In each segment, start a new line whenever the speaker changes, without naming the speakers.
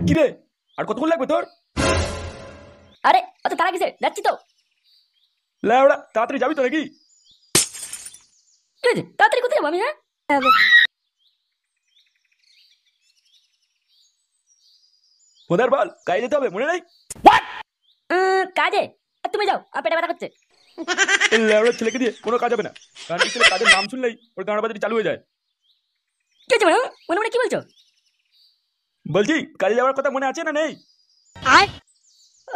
কি রে, আর কতক্ষণ লাগবে তোর?
আরে অত তারা কিসে, যাচ্ছি তো।
লেওড়া, তাড়াতাড়ি যাবি তো নাকি?
ঠিক আছে, তাড়াতাড়ি কোথায় যাবো আমি? হ্যাঁ,
বোধার বল, কাজে যেতে হবে, মনে নেই?
কাজে? আর তুমি যাও, আমার পেটে ব্যথা করছে।
এই লেওড়া ছেলেকে দিয়ে কোনো কাজ হবে না, কারণ এই ছেলে কাজের নাম শুনলেই ওর গাঁড় বাজারি চালু হয়ে যায়।
কি হচ্ছে ম্যাডাম, মনে মনে কি বলছো?
বলছি, কাজে যাওয়ার কথা মনে আছে না নেই?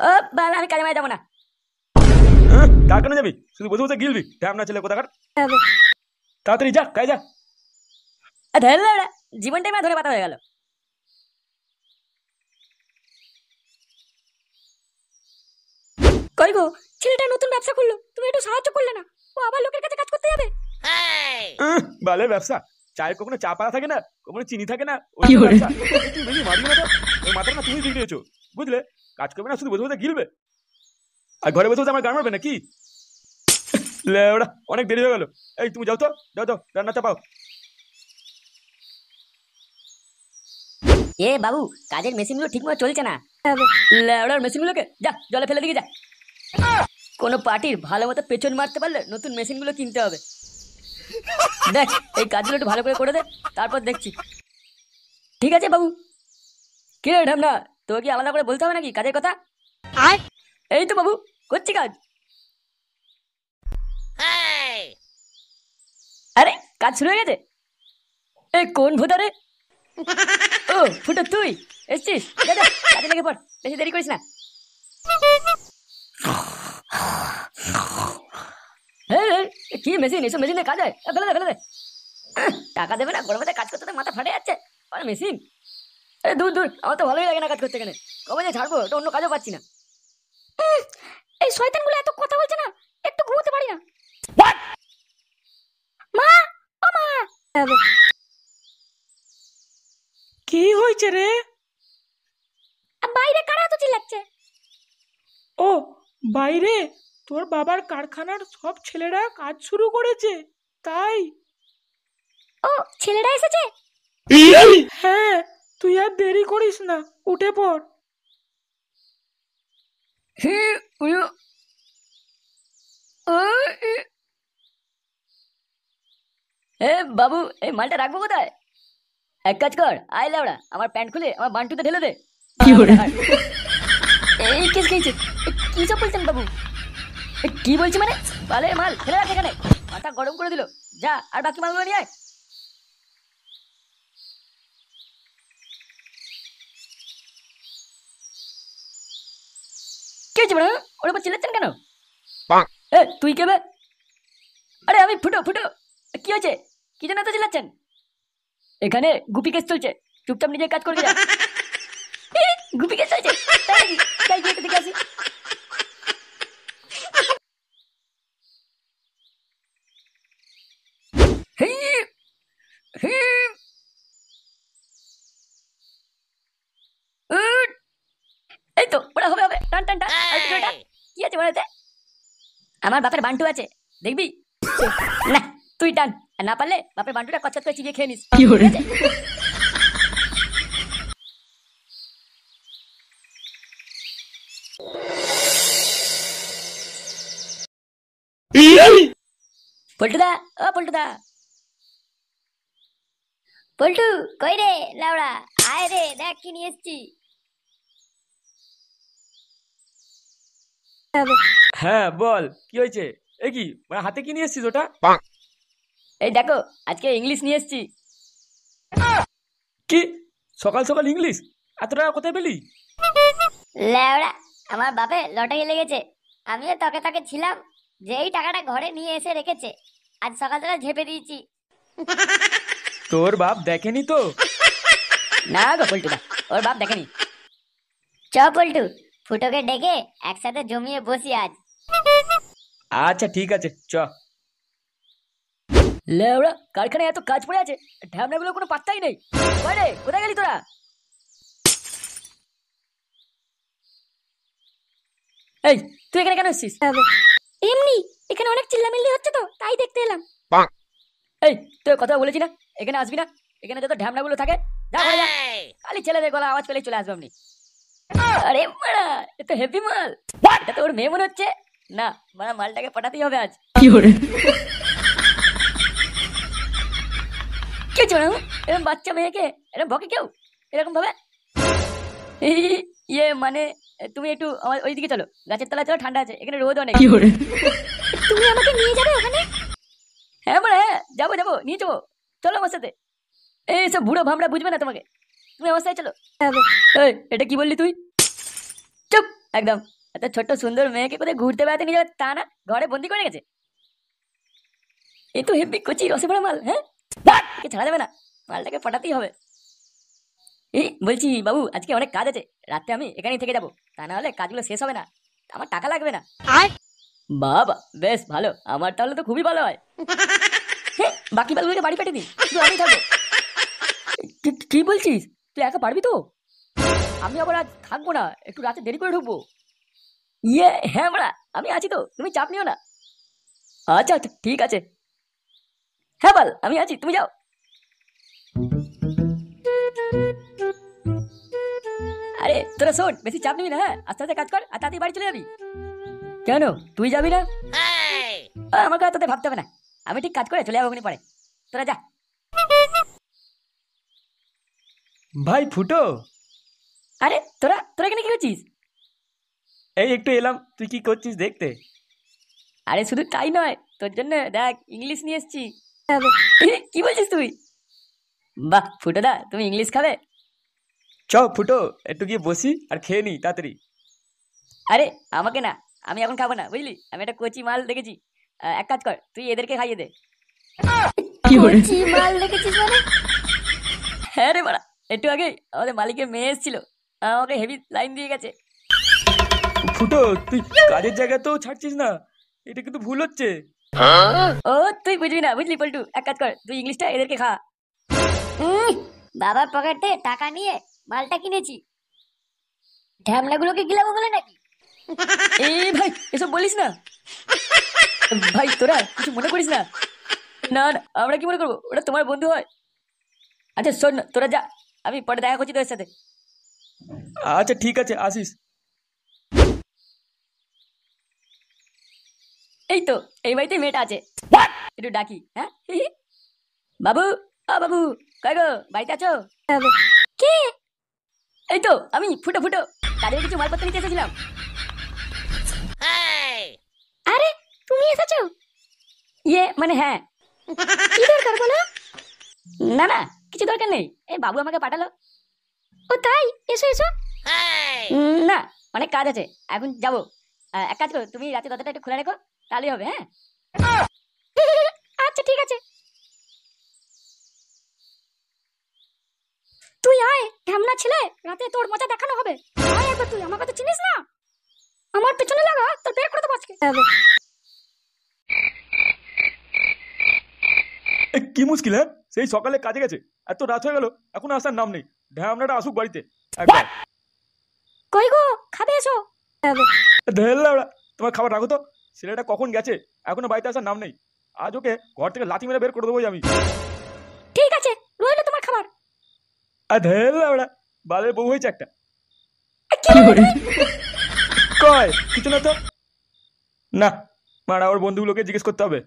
ও বাল, আমি কাজে মাঝে যাবো না।
তা কেন যাবি? শুধু বসে বসে গিলবি, ঢ্যামনা ছেলে কোথাকার। তাড়াতাড়ি যা, কাজে যা।
ধরে জীবনটাই আমার ধরে পাতা হয়ে গেল। কই গো, ছেলেটা নতুন ব্যবসা করলো, তুমি একটু সাহায্য করলে না? ও আবার লোকের কাছে কাজ করতে যাবে।
বালে ব্যবসা, চায়ের কখনো চা পাতা থাকে না, কখনো চিনি থাকে না। তুমি বেশি মারিও না তো, ওই মাথাটা না তুমি বিগড়েছো, বুঝলে? কাজ করবে না, শুধু বসে বসে গিলবে, আর ঘরে বসে বসে আমার গান মারবে নাকি? লেওড়া, অনেক দেরি হয়ে গেল। এই তুমি যাও তো, যাও তো, রান্না চাপাও।
এ বাবু, কাজের মেশিনগুলো ঠিক মতো চলছে না। লেওড়ার মেশিনগুলোকে যা জলে ফেলে দিকে যা। কোনো পার্টির ভালো মতো পেছন মারতে পারলে নতুন মেশিনগুলো কিনতে হবে। দেখ, এই কাজগুলো একটু ভালো করে দে, তারপর দেখছি। ঠিক আছে বাবু। কি রে ঢামনা, তোকে কি আলাদা করে বলতে হবে নাকি কাজের কথা? এই তো বাবু, করছি কাজ। আরে কাজ শুরু হয়ে গেছে? এই কোন ভোদা রে? ও ফুটো, তুই এসছিস? যা যা, কাজে লেগে পড়, বেশি দেরি করিস না। কি মেশিন, এসব মেশিনে কাজ হয়? ফেলে দে, ফেলে দে। টাকা দেবে না, গরমে কাজ করতে মাথা ফাটে যাচ্ছে। আর মেশিন, আরে দূর দূর, আমার তো ভালোই লাগে না কাজ করতে। এখানে কবে যে ছাড়বো, এটা অন্য কাজও পাচ্ছি না। এই শয়তানগুলো এত কথা বলছে না, একটু ঘুমোতে পারি না। মা, ও মা।
কি হয়েছে রে?
বাইরে কারা এত চিল্লাচ্ছে?
ও, বাইরে তোর বাবার কারখানার সব ছেলেরা কাজ শুরু করেছে, তাই।
ও, ছেলেরা এসেছে?
হ্যাঁ, তুই আর দেরি করিস না, উঠে পড়।
এ বাবু, এই মালটা রাখবো কোথায়? এক কাজ কর, আয় লাউড়া, আমার প্যান্ট খুলে আমার বান্টুতে ঢেলে দে। এই কেস খেয়েছে। কি সব বলছেন বাবু? কি বলছি মানে? বালের মাল ফেলে রাখ এখানে, মাথা গরম করে দিল। যা, আর বাকি মালগুলো নিয়ে আয়। কি হয়েছে মানে? ওর উপর চিল্লাচ্ছেন কেন? এ তুই কে বে? আরে আমি ফুটো, ফুটো। কি হয়েছে? কি জন্য এত চিল্লাচ্ছেন? এখানে গুপি কেস চলছে, চুপচাপ নিজের কাজ করবি যা। গুপি কেস চলছে? তাই নাকি? যাই গিয়ে একটু দেখে আসি। এই তো ওরা হবে, হবে। টান টান টান, আর একটু টান। কি আছে বলতে? আমার বাপের বান্টু আছে, দেখবি? না, তুই টান, আর না পারলে বাপের বান্টুটা কচ্ছপ করে চিবিয়ে খেয়ে নিস। ঠিক আছে? পল্টুদা, ও পল্টুদা। পল্টু, কই রে লাউড়া? আয় রে, দেখ কি নিয়ে এসেছি।
হ্যাঁ বল, কি হয়েছে? এ কি মানে হাতে কি নিয়ে এসছিস ওটা?
এই দেখো, আজকে ইংলিশ নিয়ে এসেছি।
কি, সকাল সকাল ইংলিশ? এত টাকা কোথায় পেলি?
লেওড়া, আমার বাপে লটারি লেগেছে, আমিও তকে তকে ছিলাম, যেই টাকাটা ঘরে নিয়ে এসে রেখেছে, আজ সকাল সকাল ঝেপে দিয়েছি।
তোর বাপ দেখেনি তো?
না গো পল্টুদা, ওর বাপ দেখেনি। চ পল্টু, ফুটোকে ডেকে একসাথে জমিয়ে বসি আজ।
আচ্ছা ঠিক আছে, চ।
লেওড়া, কারখানায় এত কাজ পড়ে আছে, ঢ্যামনাগুলো কোনো পাত্তাই নেই। কই রে, কোথায় গেলি তোরা? এই, তুই এখানে কেন এসেছিস? এমনি, এখানে অনেক চিল্লামিল্লি হচ্ছে তো, তাই দেখতে এলাম। এই, তোর কথা বলেছি না এখানে আসবি না? এখানে যত ঢ্যামনাগুলো থাকে যা ঘরে যা। খালি ছেলেদের গলা আওয়াজ পেলেই চলে আসবে আপনি। আরে মারা, এ তো হেভি মাল। এটা তো ওর মেয়ে মনে হচ্ছে। না মারা, মালটাকে পাঠাতেই হবে আজ। কি চোরা এরকম বাচ্চা মেয়েকে এরকম বকে কেউ এরকম ভাবে? ইয়ে মানে তুমি একটু আমার ওইদিকে চলো, গাছের তলায় চলো, ঠান্ডা আছে, এখানে রোদ অনেক। তুমি আমাকে নিয়ে যাবে ওখানে? হ্যাঁ মানে হ্যাঁ, যাবো যাবো, নিয়ে যাবো, চলো আমার সাথে। এই সব বুড়ো ভামড়া বুঝবে না তোমাকে, তুমি আমার সাথে চলো। এই, এটা কি বললি তুই? চুপ একদম। এত ছোট্ট সুন্দর মেয়েকে কোথায় ঘুরতে বেড়াতে নিয়ে যাবে তা না, ঘরে বন্দি করে গেছে। এ তো হেব্বি কচি রসে ভরা মাল। হ্যাঁ, একে ছাড়া যাবে না, মালটাকে পাঠাতেই হবে। এই বলছি বাবু, আজকে অনেক কাজ আছে, রাতে আমি এখানেই থেকে যাবো, তা না হলে কাজগুলো শেষ হবে না, আমার টাকা লাগবে না। বাবা বেশ ভালো, আমার তাহলে তো খুবই ভালো হয়। হ্যাঁ, বাকি বালগুলোকে বাড়ি পাঠিয়ে দিন, শুধু আমি থাকবো। কি বলছিস, তুই একা পারবি তো? আমি আবার আজ থাকবো না, একটু রাতে দেরি করে ঢুকবো। ইয়ে হ্যাঁ মারা, আমি আছি তো, তুমি চাপ নিও না। আচ্ছা আচ্ছা ঠিক আছে। হ্যাঁ বল, আমি আছি, তুমি যাও। আরে তোরা শোন, বেশি চাপ নিবি না, হ্যাঁ আস্তে আস্তে কাজ কর আর তাড়াতাড়ি বাড়ি চলে যাবি। কেন তুই যাবি না? আমার কথা তোদের ভাবতে হবে না, আমি ঠিক কাজ করে চলে যাবো ওখানে পরে, তোরা যা।
ভাই ফুটো,
আরে তোরা তোরা এখানে কি করছিস?
এই একটু এলাম, তুই কি করছিস দেখতে।
আরে শুধু তাই নয়, তোর জন্য দেখ ইংলিশ নিয়ে এসেছি। কি বলছিস তুই? বাহ ফুটোদা, তুমি ইংলিশ খাবে?
চ ফুটো, একটু গিয়ে বসি আর খেয়ে নি তাড়াতাড়ি।
আরে আমাকে না, আমি এখন খাবো না বুঝলি, আমি একটা কচি মাল দেখেছি। এক কাজ কর, তুই এদেরকে খাইয়ে দে। কচি মাল দেখেছিস মানে? হ্যাঁ রে বাড়া, একটু আগে আমাদের মালিকের মেয়ে এসেছিল, আমাকে হেভি লাইন দিয়ে গেছে।
ফুটো, তুই কাজের জায়গা তো ছাড়ছিস না, এটা কিন্তু ভুল হচ্ছে।
ও তুই বুঝবি না বুঝলি পল্টু, এক কাজ কর, তুই ইংলিশটা এদেরকে খা। বাবার পকেটে টাকা নিয়ে মালটা কিনেছি, ঢ্যামলাগুলোকে গিলাবো বলে নাকি? এই ভাই এসব বলিস না ভাই, তোরা কিছু মনে করিস না। না না, আমরা কি মনে করবো, ওটা তোমার বন্ধু হয়। আচ্ছা শোন না, তোরা যা, আমি পরে দেখা করছি তোর সাথে।
আচ্ছা ঠিক আছে, আসিস।
এই তো এই বাড়িতে মেয়েটা আছে, একটু ডাকি। হ্যাঁ বাবু, বাবু কই গো, বাড়িতে আছো? কে? এই তো আমি ফুটো ফুটো, কাজের কিছু মালপত্র নিতে এসেছিলাম। আরে তুমি এসেছো? ইয়ে মানে হ্যাঁ। কি দরকার বলো? না না কিছু দরকার নেই, এই বাবু আমাকে পাঠালো। ও তাই, এসো এসো। না অনেক কাজ আছে, এখন যাবো। এক কাজ করো, তুমি রাতে দরজাটা একটু খোলা রেখো, তাহলেই হবে। হ্যাঁ আচ্ছা ঠিক আছে। তুই আয় ঢ্যামনা ছেলে, রাতে তোর মজা দেখানো হবে। আয় একবার, তুই আমার কথা চিনিস না, আমার পেছনে লাগা, তোর বের করে দেবো আজকে।
কি মুশকিল, হ্যাঁ সেই সকালে কাজে গেছে, এত রাত হয়ে গেল এখন আসার নাম নেই। ঢ্যামনাটা আসুক বাড়িতে একবার।
কই গো, খাবে এসো।
ধেল্লা ওরা, তোমার খাবার রাখো তো, ছেলেটা কখন গেছে এখনো বাড়িতে আসার নাম নেই। আজ ওকে ঘর থেকে লাথি মেরে বের করে দেবোই আমি।
ঠিক আছে, রইলো তোমার খাবার।
আর ধেল্লা ওরা, বালের বউ হয়েছে একটা। কয় কিছু না তো, না মারা, ওর বন্ধুগুলোকে জিজ্ঞেস করতে হবে।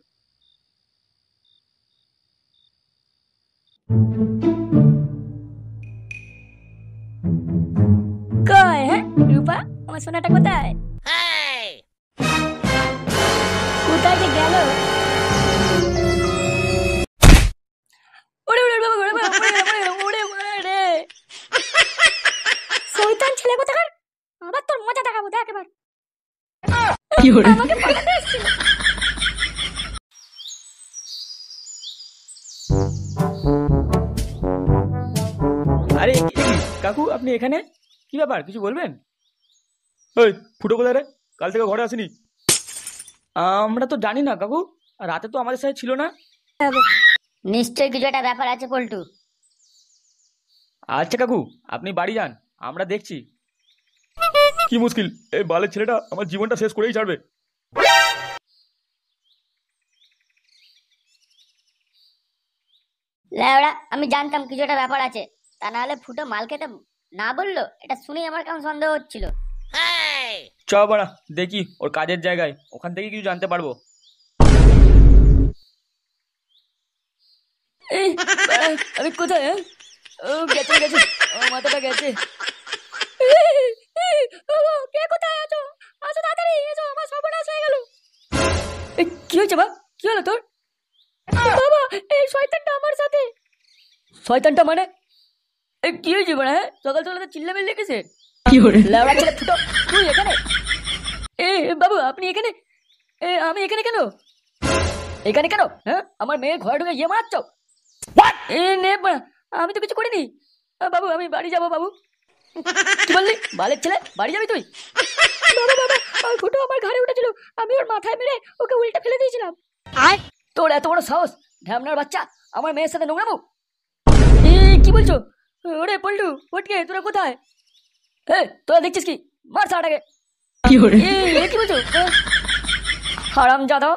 কয় হ্যাঁ রূপা, আমার সোনাটা কোথায়? কোথায় যে গেল? ওরে ওরে বাবা, ওরে বাবা, ওরে ওরে শয়তান ছেলে কোথাকার, আবার তোর মজা দেখাবো, দেখ এবার। আমাকে পাঠাতে এসেছিল।
আরে কাকু, আপনি এখানে কি ব্যাপার, কিছু বলবেন? ওই ফুটো কোথায় রে, কাল থেকে ঘরে আসেনি। আমরা তো জানি না কাকু, রাতে তো আমাদের সাথে ছিল না।
নিশ্চয়ই কিছু একটা ব্যাপার আছে পল্টু।
আচ্ছা কাকু, আপনি বাড়ি যান, আমরা দেখছি। কি মুশকিল, এই বালের ছেলেটা আমার জীবনটা শেষ করেই ছাড়বে।
লেওড়া, আমি জানতাম কিছু একটা ব্যাপার আছে। তা না হলে ফুটো মাল খেতে না বললো, এটা শুনেই আমার কেমন সন্দেহ হচ্ছিল।
চ বাড়া, দেখি ওর কাজের জায়গায়, ওখান থেকে কিছু জানতে পারবো।
এই, বাড়া, আমি কোথায় হ্যাঁ? ও গেছে গেছে, ও মাথাটা গেছে। ওগো, কে কোথায় আছো? আসো তাড়াতাড়ি, এসো, আমার সর্বনাশ হয়ে গেল। কি হয়েছে বা? কি হলো তোর? বাবা, এই শয়তানটা আমার সাথে। শয়তানটা মানে? কি হয়েছে বাড়া? হ্যাঁ, সকাল সকাল তো চিল্লামিল্লি কিসে? লেওড়া ছেলে ফুটো, তুই এখানে? বাবু, আপনি এখানে? আমি এখানে কেন? এখানে কেন? হ্যাঁ, আমার মেয়ে ঘরে ঢুকে ইয়ে মারাচ্ছ? নে বাড়া, আমি তো কিছু করিনি। বাবু, আমি বাড়ি যাবো বাবু। কি বললি? বালের ছেলে, বাড়ি যাবি তুই? বাবা বাবা, ওই ফুটো আমার ঘাড়ে উঠেছিল, আমি ওর মাথায় মেরে ওকে উল্টে ফেলে দিয়েছিলাম। আর তোর এত বড় সাহস, ঢ্যামনার বাচ্চা, আমার মেয়ের সাথে নোংরামো? কি বলছো? ওরে পল্টু, ওটকে তোরা কোথায়? তোরা দেখছিস কি? মার সাটাকে। কি বলছো? হারাম জাদা।